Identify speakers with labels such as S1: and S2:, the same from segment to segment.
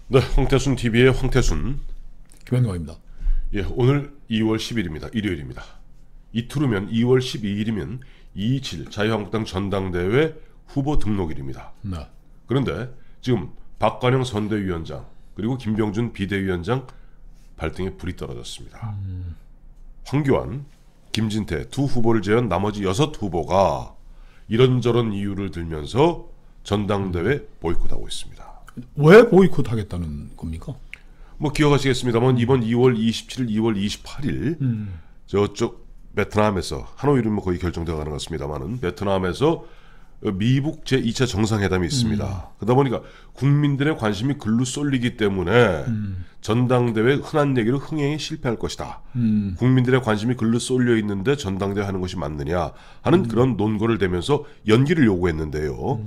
S1: 네, 황태순 TV의 황태순
S2: 김현광입니다.
S1: 예, 오늘 2월 10일입니다. 일요일입니다. 이틀 후면 2월 12일이면 227 자유한국당 전당대회 후보 등록일입니다.
S2: 네.
S1: 그런데 지금 박관영 선대위원장 그리고 김병준 비대위원장 발등에 불이 떨어졌습니다. 황교안, 김진태 두 후보를 제외한 나머지 6후보가 이런저런 이유를 들면서 전당대회 보이콧하고 있습니다.
S2: 왜 보이콧하겠다는 겁니까?
S1: 뭐 기억하시겠습니다만 이번 2월 27일, 2월 28일 저쪽 베트남에서 하노이는 뭐 거의 결정되어 가는 것 같습니다만은 베트남에서 미북 제2차 정상회담이 있습니다. 그러다 보니까 국민들의 관심이 글로 쏠리기 때문에 전당대회 흔한 얘기로 흥행에 실패할 것이다. 국민들의 관심이 글로 쏠려 있는데 전당대회 하는 것이 맞느냐 하는 그런 논거를 대면서 연기를 요구했는데요.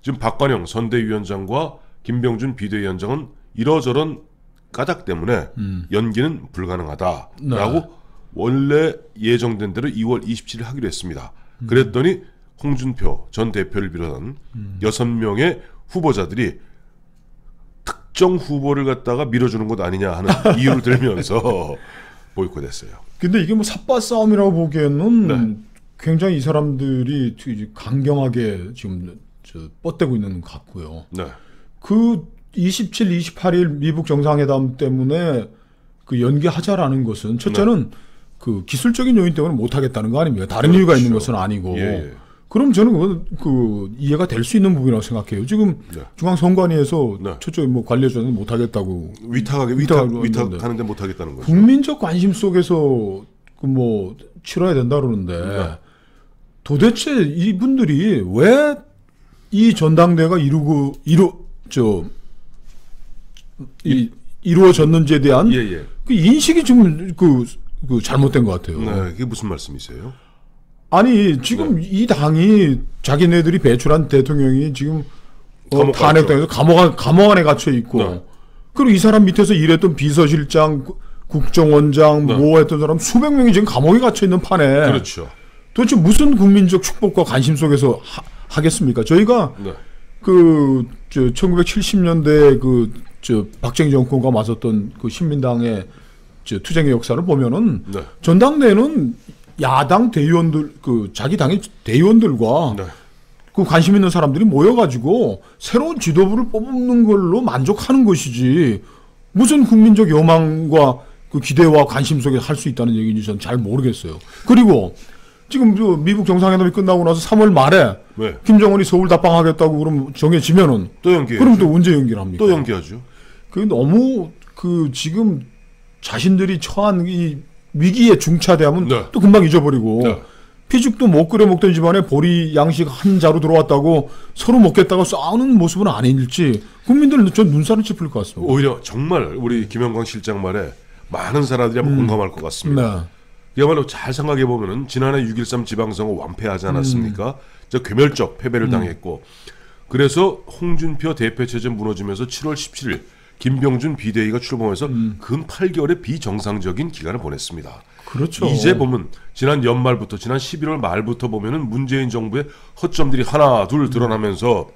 S1: 지금 박관영 선대위원장과 김병준 비대위원장은 이러저런 까닭 때문에 연기는 불가능하다라고
S2: 네.
S1: 원래 예정된 대로 2월 27일 하기로 했습니다. 그랬더니 홍준표 전 대표를 비롯한 6명의 후보자들이 특정 후보를 갖다가 밀어주는 것 아니냐 하는 이유를 들면서 보이콧했어요.
S2: 근데 이게 뭐 삿바 싸움이라고 보기에는
S1: 네.
S2: 굉장히 이 사람들이 강경하게 지금 뻗대고 있는 것 같고요.
S1: 네.
S2: 그 27, 28일 미북 정상회담 때문에 그 연기하자라는 것은 첫째는 그 기술적인 요인 때문에 못하겠다는 거 아닙니까? 다른
S1: 그렇죠.
S2: 이유가 있는 것은 아니고.
S1: 예.
S2: 그럼 저는 그 이해가 될 수 있는 부분이라고 생각해요. 지금
S1: 네.
S2: 중앙선관위에서
S1: 네.
S2: 저쪽에 뭐 관리자는 못하겠다고
S1: 위탁하는데 못하겠다는 거죠.
S2: 국민적 관심 속에서 그 뭐 치러야 된다 그러는데
S1: 네.
S2: 도대체 이분들이 왜 이 전당대회가 이루어졌는지에 대한
S1: 예.
S2: 그 인식이 지금 그 잘못된 것 같아요.
S1: 네, 그게 무슨 말씀이세요?
S2: 아니 지금 이 당이 자기네들이 배출한 대통령이 지금 탄핵당해서 감옥 안에 갇혀 있고
S1: 네.
S2: 그리고 이 사람 밑에서 일했던 비서실장, 국정원장
S1: 네.
S2: 뭐 했던 사람 수백 명이 지금 감옥에 갇혀 있는 판에
S1: 그렇죠.
S2: 도대체 무슨 국민적 축복과 관심 속에서 하겠습니까? 저희가
S1: 네.
S2: 1970년대 박정희 정권과 맞섰던 그 신민당의 투쟁의 역사를 보면은
S1: 네.
S2: 전당대회는 야당 대의원들 자기 당의 대의원들과
S1: 네.
S2: 그 관심 있는 사람들이 모여가지고 새로운 지도부를 뽑는 걸로 만족하는 것이지 무슨 국민적 요망과 그 기대와 관심 속에 할 수 있다는 얘기인지 저는 잘 모르겠어요. 그리고 지금 미국 정상회담이 끝나고 나서 3월 말에
S1: 네.
S2: 김정은이 서울 답방하겠다고 그럼 정해지면은
S1: 또 연기해야죠.
S2: 그럼 또 언제 연기를 합니까?
S1: 또 연기하죠.
S2: 그게 너무 지금 자신들이 처한 이 위기에 중차대하면
S1: 네.
S2: 또 금방 잊어버리고
S1: 네.
S2: 피죽도 못 끓여 먹던 집안에 보리 양식 한 자루 들어왔다고 서로 먹겠다고 싸우는 모습은 아닐지 국민들은 전 눈살을 찌푸릴 것 같습니다.
S1: 오히려 정말 우리 김영광 실장 말에 많은 사람들이 한번 공감할 것 같습니다.
S2: 네.
S1: 그야말로 잘 생각해 보면은 지난해 6.13 지방선거 완패하지 않았습니까? 저 괴멸적 패배를 당했고 그래서 홍준표 대표체제 무너지면서 7월 17일 김병준 비대위가 출범해서 근 8개월의 비정상적인 기간을 보냈습니다.
S2: 그렇죠.
S1: 이제 보면 지난 연말부터 지난 11월 말부터 보면은 문재인 정부의 허점들이 하나 둘 드러나면서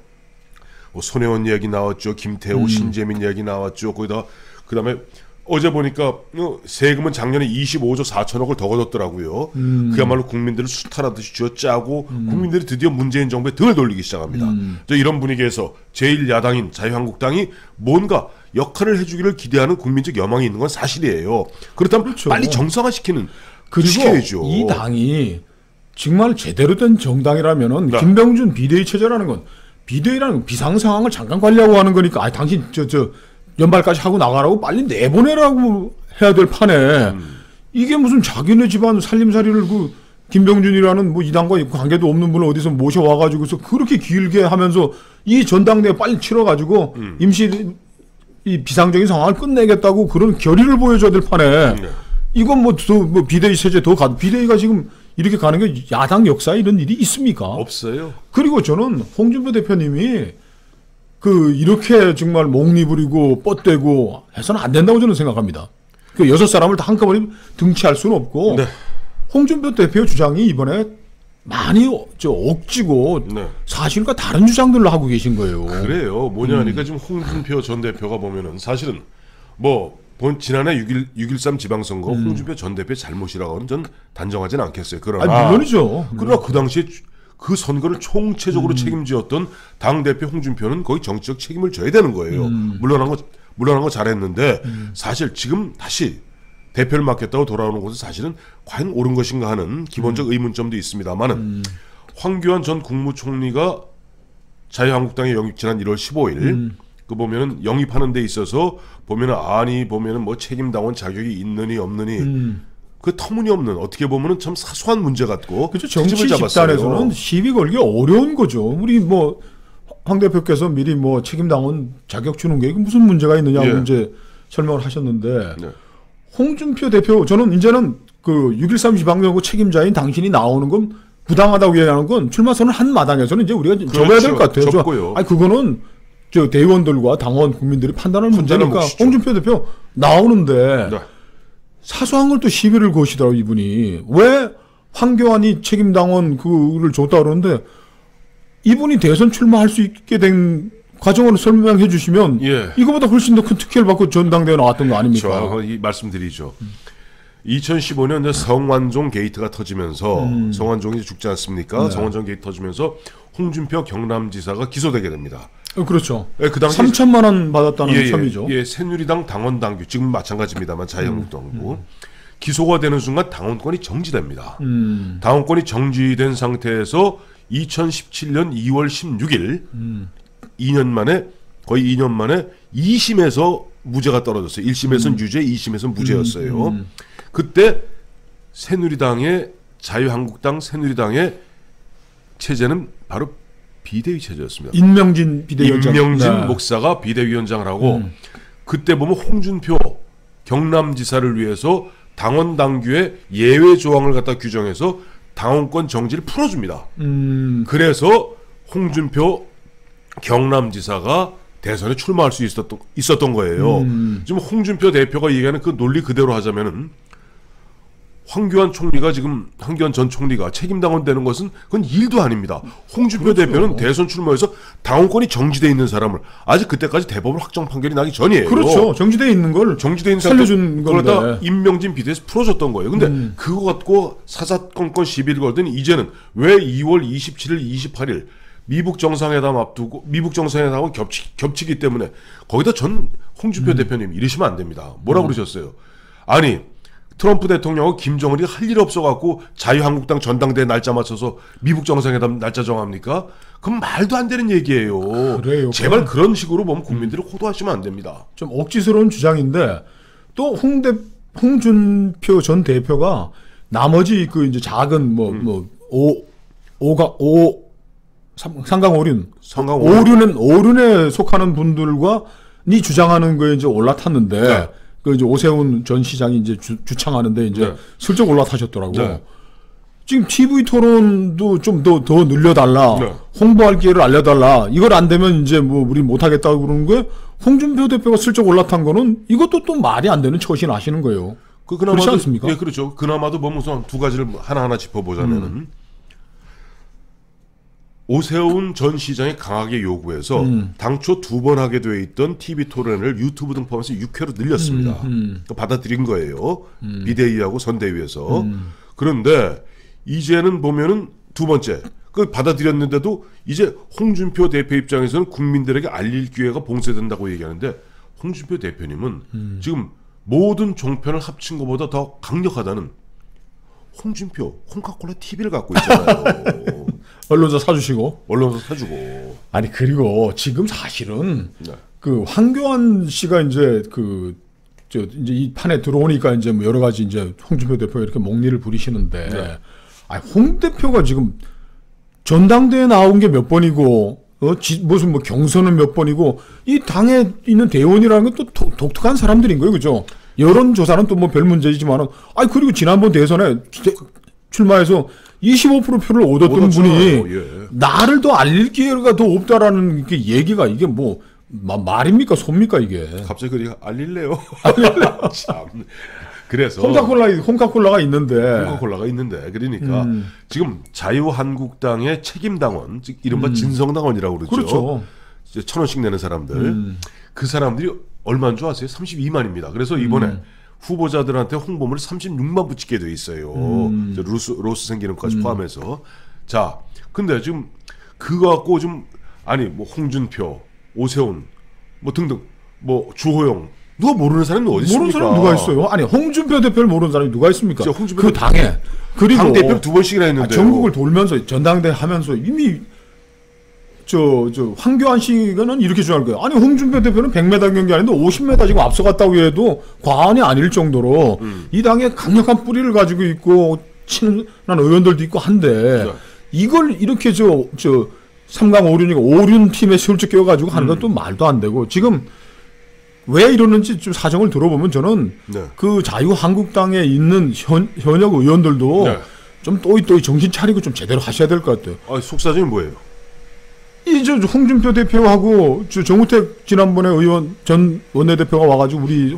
S1: 뭐 손혜원 이야기 나왔죠. 김태우, 신재민 이야기 나왔죠. 거기다 그다음에 어제 보니까 세금은 작년에 25조 4천억을 더 걷었더라고요. 그야말로 국민들을 수탈하듯이 쥐어짜고 국민들이 드디어 문재인 정부에 등을 돌리기 시작합니다. 이런 분위기에서 제1야당인 자유한국당이 뭔가 역할을 해주기를 기대하는 국민적 여망이 있는 건 사실이에요. 그렇다면
S2: 그렇죠.
S1: 빨리 정상화시키는
S2: 그리고
S1: 시켜야죠.
S2: 이 당이 정말 제대로 된 정당이라면은
S1: 네.
S2: 김병준 비대위 체제라는 건 비대위라는 건 비상 상황을 잠깐 관리하고 하는 거니까 당신 연말까지 하고 나가라고 빨리 내보내라고 해야 될 판에 이게 무슨 자기네 집안 살림살이를 김병준이라는 뭐 이 당과 관계도 없는 분을 어디서 모셔와가지고서 그렇게 길게 하면서 이 전당대회 빨리 치러가지고 임시 이 비상적인 상황을 끝내겠다고 그런 결의를 보여줘야 될 판에 이건 뭐 비대위 체제 비대위가 지금 이렇게 가는 게 야당 역사에 이런 일이 있습니까?
S1: 없어요.
S2: 그리고 저는 홍준표 대표님이 이렇게 정말 몽리 부리고 뻗대고 해서는 안 된다고 저는 생각합니다. 6사람을 다 한꺼번에 등치할 수는 없고
S1: 네.
S2: 홍준표 대표 주장이 이번에 많이 억지고
S1: 네.
S2: 사실과 다른 주장들로 하고 계신 거예요.
S1: 그래요. 뭐냐 하니까 지금 홍준표 전 대표가 보면은 사실은 뭐 지난해 6.13 지방선거 홍준표 전 대표의 잘못이라고는 전 단정하지는 않겠어요. 그러나
S2: 물론이죠.
S1: 그러나 그 당시에 그 선거를 총체적으로 책임지었던 당 대표 홍준표는 거의 정치적 책임을 져야 되는 거예요. 물러난 거 잘했는데 사실 지금 다시 대표를 맡겠다고 돌아오는 것은 사실은 과연 옳은 것인가 하는 기본적 의문점도 있습니다만은 황교안 전 국무총리가 자유한국당에 지난 1월 15일 그 보면은 영입하는 데 있어서 보면은 뭐 책임당원 자격이 있느니 없느니 그 터무니없는 어떻게 보면은 참 사소한 문제 같고
S2: 그렇죠. 정치 집단에서는 시비 걸기 어려운 거죠. 우리 뭐 황 대표께서 미리 뭐 책임당원 자격 주는 게 무슨 문제가 있느냐고
S1: 예.
S2: 이제 설명을 하셨는데
S1: 네.
S2: 홍준표 대표 저는 이제는 그 6.13 지방선거 책임자인 당신이 나오는 건 부당하다고 얘기하는 건 출마 선언 한 마당에서는 이제 우리가 접어야 될 것 같아요.
S1: 접고요.
S2: 아니 그거는 저 대의원들과 당원 국민들이 판단할 문제니까
S1: 몫이죠.
S2: 홍준표 대표 나오는데
S1: 네.
S2: 사소한 걸 또 시비를 거시더라고 이분이. 왜 황교안이 책임당원 그를 줬다 그러는데 이분이 대선 출마할 수 있게 된 과정을 설명해 주시면
S1: 예.
S2: 이거보다 훨씬 더 큰 특혜를 받고 전당대회 나왔던 거 아닙니까?
S1: 저 말씀드리죠. 2015년 성완종 게이트가 터지면서 성완종이 죽지 않습니까?
S2: 네.
S1: 성완종 게이트 터지면서 홍준표 경남지사가 기소되게 됩니다.
S2: 그렇죠.
S1: 그 당시
S2: 3천만 원 받았다는 혐의죠.
S1: 예, 새누리당 당원 당규 지금 마찬가지입니다만 자유한국당도 기소가 되는 순간 당원권이 정지됩니다. 당원권이 정지된 상태에서 2017년 2월 16일 2년 만에 거의 2년 만에 2심에서 무죄가 떨어졌어요. 1심에서는 유죄, 2심에서는 무죄였어요. 그때 자유한국당 새누리당의 체제는 바로 비대위 체제였습니다.
S2: 임명진 비대위원장.
S1: 임명진
S2: 네.
S1: 목사가 비대위원장을 하고 그때 보면 홍준표 경남지사를 위해서 당원 당규의 예외 조항을 갖다 규정해서 당원권 정지를 풀어줍니다. 그래서 홍준표 경남지사가 대선에 출마할 수 있었던 거예요. 지금 홍준표 대표가 얘기하는 그 논리 그대로 하자면은 황교안 전 총리가 책임당원 되는 것은 그건 일도 아닙니다. 홍준표
S2: 그렇죠.
S1: 대표는 대선 출마해서 당원권이 정지돼 있는 사람을 아직 그때까지 대법원 확정 판결이 나기 전이에요.
S2: 그렇죠. 정지돼 있는 걸
S1: 정지돼 있는
S2: 살려준
S1: 그러다
S2: 건데.
S1: 임명진 비대에서 풀어줬던 거예요. 근데 그거 갖고 사사건건 시비를 걸더니 이제는 왜 2월 27일, 28일 미북 정상회담 앞두고 미북 정상회담하고 겹치기 때문에 거기다 전 홍준표 대표님 이러시면 안 됩니다. 뭐라고 그러셨어요? 아니 트럼프 대통령하고 김정은이 할 일 없어갖고 자유한국당 전당대회 날짜 맞춰서 미북 정상회담 날짜 정합니까? 그건 말도 안 되는 얘기예요.
S2: 그래요.
S1: 제발 그런 식으로 보면 국민들을 호도하시면 안 됩니다.
S2: 좀 억지스러운 주장인데 또 홍준표 전 대표가 나머지 그 이제 작은 오륜에 속하는 분들과 니 주장하는 거에 이제 올라탔는데
S1: 네.
S2: 그 이제 오세훈 전 시장이 이제 주창하는데 이제
S1: 네.
S2: 슬쩍 올라타셨더라고.
S1: 네.
S2: 지금 TV 토론도 좀 더 늘려달라.
S1: 네.
S2: 홍보할 기회를 알려달라. 이걸 안 되면 이제 뭐 우리 못하겠다고 그러는 거에 홍준표 대표가 슬쩍 올라탄 거는 이것도 또 말이 안 되는 처신 하시는 거예요. 그렇지 않습니까?
S1: 예, 그렇죠. 그나마도 뭐 우선 두 가지를 하나하나 짚어보자면은 오세훈 전 시장이 강하게 요구해서 당초 2번 하게 돼 있던 TV 토론을 유튜브 등 포함해서 6회로 늘렸습니다. 받아들인 거예요. 비대위하고 선대위에서. 그런데 이제는 보면은 두 번째 그 받아들였는데도 이제 홍준표 대표 입장에서는 국민들에게 알릴 기회가 봉쇄된다고 얘기하는데 홍준표 대표님은 지금 모든 종편을 합친 것보다 더 강력하다는 홍준표 콩카콜라 TV를 갖고 있잖아요.
S2: 언론사 사주시고.
S1: 언론사 사주고.
S2: 아니 그리고 지금 사실은
S1: 네.
S2: 그 황교안 씨가 이제 이제 이 판에 들어오니까 이제 뭐 여러 가지 이제 홍준표 대표가 이렇게 목리를 부리시는데,
S1: 네.
S2: 아니 홍 대표가 지금 전당대회 나온 게 몇 번이고, 무슨 뭐 경선은 몇 번이고, 이 당에 있는 대의원이라는 건 또 독특한 사람들인 거예요, 그죠? 여론조사는 또 뭐 별 문제이지만은, 아니 그리고 지난번 대선에 출마해서 25% 표를 얻었던 분이
S1: 예.
S2: 나를 더 알릴 기회가 더 없다라는 게 얘기가 이게 뭐 말입니까 소입니까 이게?
S1: 갑자기 그리 알릴래요? 참 그래서
S2: 홍카콜라가 있는데.
S1: 홍카콜라가 있는데 그러니까 지금 자유한국당의 책임당원, 즉 이른바 진성당원이라고 그러죠.
S2: 그렇죠.
S1: 이제 1,000원씩 내는 사람들. 그 사람들이 얼마인 줄 아세요? 32만입니다. 그래서 이번에 후보자들한테 홍보물을 36만 붙이게 돼 있어요. 로스 생기는 것까지 포함해서. 자, 근데 지금 그거 갖고 좀 아니 뭐 홍준표, 오세훈 뭐 등등 뭐 주호영 누가 모르는 사람이 어디 있습니까?
S2: 모르는 사람이 누가 있어요? 아니 홍준표 대표를 모르는 사람이 누가 있습니까?
S1: 홍준표
S2: 그 당에 그리고
S1: 당 대표 2번씩이나 했는데
S2: 전국을 돌면서 전당대회 하면서 이미 저 황교안 씨는 이렇게 주장할 거예요. 아니 홍준표 대표는 100m 경기 아닌데 50m 지금 앞서갔다고 해도 과언이 아닐 정도로 이 당에 강력한 뿌리를 가지고 있고 친한 의원들도 있고 한데
S1: 네.
S2: 이걸 이렇게 저 3강 5륜이가 5륜 팀에 슬쩍 끼워가지고 하는 건 또 말도 안 되고 지금 왜 이러는지 좀 사정을 들어보면 저는
S1: 네.
S2: 그 자유한국당에 있는 현역 의원들도
S1: 네.
S2: 좀 또이 정신 차리고 좀 제대로 하셔야 될 것 같아요.
S1: 속사정이 뭐예요?
S2: 저 홍준표 대표하고 정우택 지난번에 의원 전 원내대표가 와가지고 우리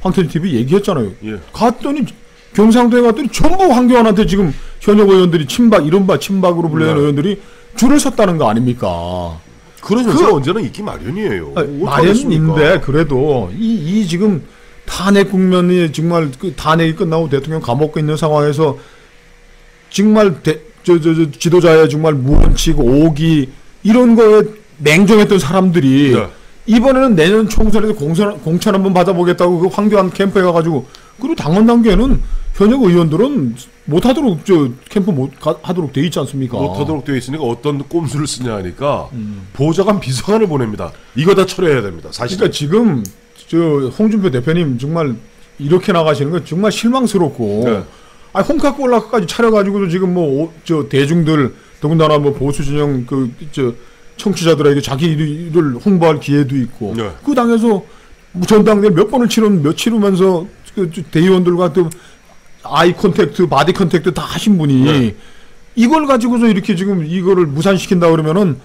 S2: 황태진 TV 얘기했잖아요.
S1: 예.
S2: 갔더니 경상도에 갔더니 전부 황교안한테 지금 현역 의원들이 이른바 친박으로 불리는 의원들이 줄을 섰다는 거 아닙니까?
S1: 그런 현상 언제나 있기 마련이에요.
S2: 마련인데 그래도 이 지금 탄핵 국면이 정말 그 탄핵이 끝나고 대통령 감옥에 있는 상황에서 정말 지도자의 정말 무원칙 오기 이런 거에 냉정했던 사람들이
S1: 네.
S2: 이번에는 내년 총선에서 공천 한번 받아보겠다고 그 황교안 캠프에 가가지고 그리고 당원 단계는 현역 의원들은 못하도록 캠프 못 하도록 돼 있지 않습니까?
S1: 못하도록 되어 있으니까 어떤 꼼수를 쓰냐 하니까 보좌관 비서관을 보냅니다. 이거 다 처리해야 됩니다. 사실.
S2: 그러니까 지금 홍준표 대표님 정말 이렇게 나가시는 건 정말 실망스럽고.
S1: 네.
S2: 아니 홍카콜라까지 차려가지고도 지금 대중들 더군다나 보수 진영 청취자들에게 자기를 홍보할 기회도 있고
S1: 네.
S2: 그 당에서 전당대회 몇 번을 치르면서 대의원들과 또 아이 컨택트, 바디 컨택트 다 하신 분이
S1: 네.
S2: 이걸 가지고서 이렇게 지금 이거를 무산시킨다 그러면은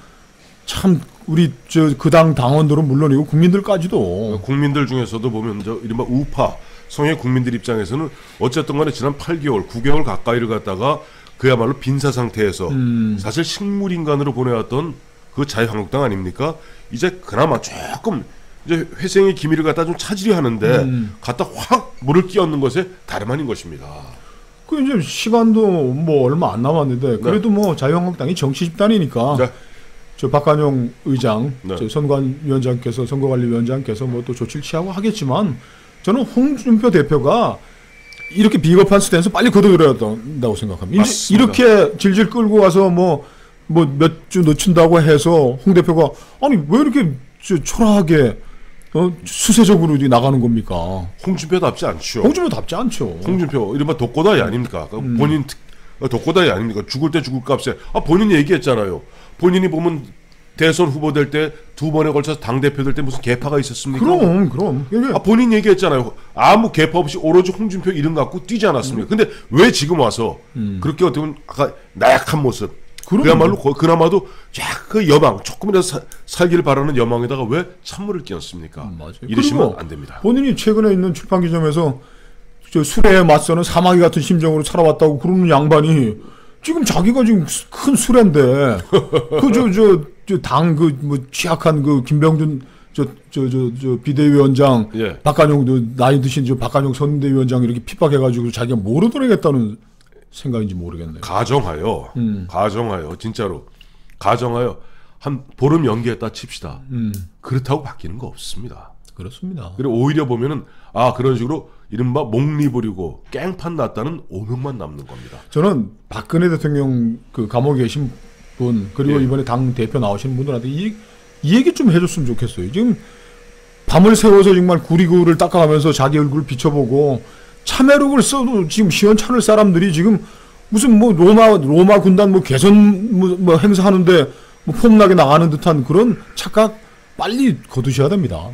S2: 참 우리 그 당 당원들은 물론이고 국민들까지도
S1: 국민들 중에서도 보면 이른바 우파 성의 국민들 입장에서는 어쨌든 간에 지난 8개월, 9개월 가까이를 갖다가 그야말로 빈사 상태에서 사실 식물인간으로 보내왔던 그 자유한국당 아닙니까? 이제 그나마 조금 이제 회생의 기미를 갖다 좀 찾으려 하는데 갖다 확 물을 끼얹는 것에 다름 아닌 것입니다.
S2: 그 이제 시간도 얼마 안 남았는데 그래도 자유한국당이 정치 집단이니까
S1: 네.
S2: 박관용 의장,
S1: 네.
S2: 선관위원장께서 선거관리위원장께서 또 조치를 취하고 하겠지만 저는 홍준표 대표가 이렇게 비겁한 스탠스 빨리 걷어들여야 된다고 생각합니다. 이렇게 질질 끌고 와서 몇 주 늦춘다고 해서 홍 대표가 아니 왜 이렇게 초라하게 수세적으로 나가는 겁니까?
S1: 홍준표답지 않죠.
S2: 홍준표답지 않죠.
S1: 홍준표 이른바 독고다이 아닙니까? 본인 독고다이 아닙니까? 죽을 때 죽을 값에 본인이 얘기했잖아요. 본인이 보면 대선 후보 될 때 2번에 걸쳐서 당대표 될 때 무슨 개파가 있었습니까?
S2: 그럼.
S1: 본인 얘기했잖아요. 아무 개파 없이 오로지 홍준표 이름 갖고 뛰지 않았습니까? 근데 왜 지금 와서 그렇게 어떻게 보면 아까 나약한 모습 그야말로 그나마도 그 여망 조금이라도 살기를 바라는 여망에다가 왜 찬물을 끼얹습니까?
S2: 맞아요.
S1: 이러시면 안 됩니다.
S2: 본인이 최근에 있는 출판기점에서 술에 맞서는 사마귀 같은 심정으로 살아왔다고 그러는 양반이 지금 자기가 지금 큰 수레인데 취약한 김병준 비대위원장
S1: 예.
S2: 박관용 나이 드신 박관용 선대위원장 이렇게 핍박해가지고 자기가 뭐로 돌아가겠다는 생각인지 모르겠네요.
S1: 가정하여 진짜로 가정하여 한 보름 연기했다 칩시다. 그렇다고 바뀌는 거 없습니다.
S2: 그렇습니다.
S1: 그리고 오히려 보면은 그런 식으로 이른바 목리 부리고 깽판 났다는 오명만 남는 겁니다.
S2: 저는 박근혜 대통령 그 감옥에 계신 분 그리고
S1: 예.
S2: 이번에 당 대표 나오시는 분들한테 이 얘기 좀 해줬으면 좋겠어요. 지금 밤을 새워서 정말 구리구를 닦아가면서 자기 얼굴을 비춰보고 참회록을 써도 지금 시원찮을 사람들이 지금 무슨 로마 군단 개선 행사하는데 폼나게 나가는 듯한 그런 착각 빨리 거두셔야 됩니다.